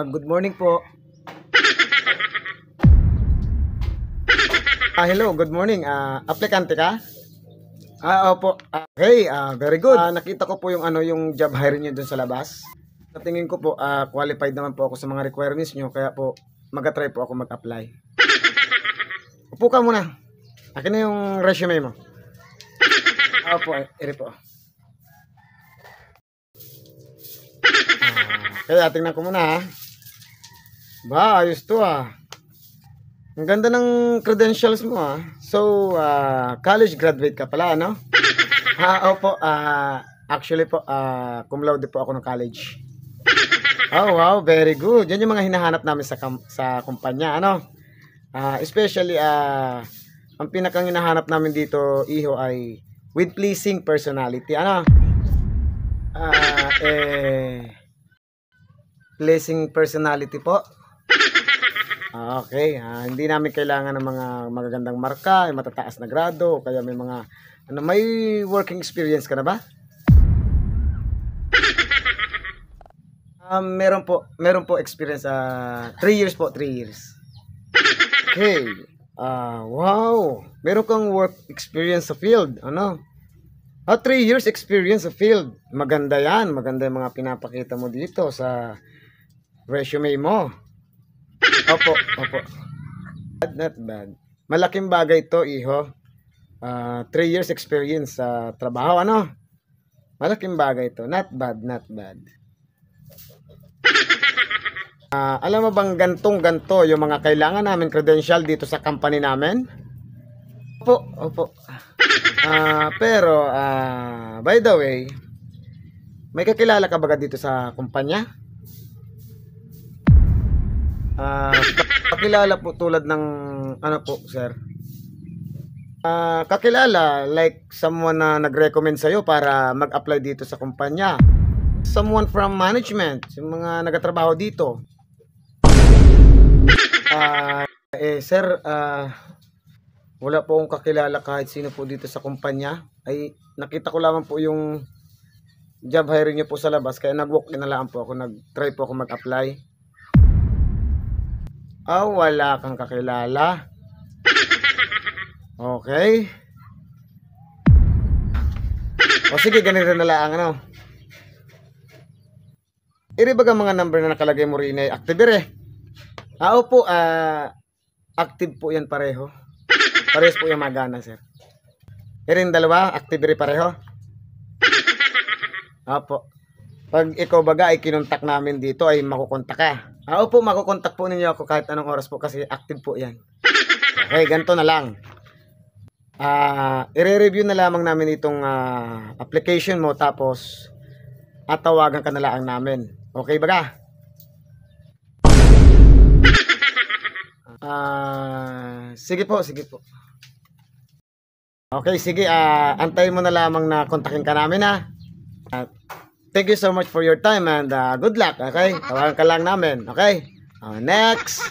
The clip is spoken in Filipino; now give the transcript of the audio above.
Good morning po. Hello, good morning. Aplikante ka? Opo. Okay, very good. Nakita ko po yung yung job hiring niyo dun sa labas. Sa tingin ko po, qualified naman po ako sa mga requirements niyo, kaya po mag-try po ako mag-apply. Upo ka muna. Akin na yung resume mo. Opo, iri po. Kaya tingnan ko muna ha. Ba, ayos to Ang ganda ng credentials mo So, college graduate ka pala, ano? Opo, actually po, cum laude po ako ng college. Oh, wow, very good. Yan yung mga hinahanap namin sa kumpanya, ano? Especially, ang pinakang hinahanap namin dito, Iho, ay with pleasing personality, ano? Pleasing personality po. Okay, hindi namin kailangan ng mga magagandang marka, matataas na grado, o kaya may mga may working experience ka na ba? Meron po experience 3 years po, 3 years. Okay. Wow. Meron kang work experience sa field, ano? 3 years experience sa field. Maganda 'yan, maganda 'yung mga pinapakita mo dito sa resume mo. Opo. Not bad. Malaking bagay to, Iho. 3 years experience sa trabaho, ano? Malaking bagay to. Not bad. Alam mo bang ganto yung mga kailangan namin credential dito sa company namin? Opo. Pero, by the way, may kakilala ka ba dito sa kumpanya? Kakilala po tulad ng ano po, sir? Kakilala like someone na nag-recommend sa'yo para mag-apply dito sa kumpanya. Someone from management, yung mga nagatrabaho dito. Sir, wala po akong kakilala kahit sino po dito sa kumpanya. Ay, nakita ko lamang po yung job hiring niyo po sa labas, kaya nag-walk-in na lang po ako, nag-try po ako mag-apply. Wala kang kakilala. Okay. Sige, ganito na lang, ano? Iribaga mga number na nakalagay mo rin ay active Opo, active po yan pareho. Parehas po yung magana, sir. Irin dalawa, active pareho. Opo. Pag ikaw baga ay kinontak namin dito ay makukontak ka. Opo, makukontak po ninyo ako kahit anong oras po kasi active po yan. Okay, ganito na lang. I-review na lamang namin itong application mo, tapos tawagan ka na lang namin. Okay baga? Sige po. Okay, sige. Antayin mo na lamang na kontakin ka namin Thank you so much for your time and good luck, okay? Tawagan ka lang namin, okay? Next!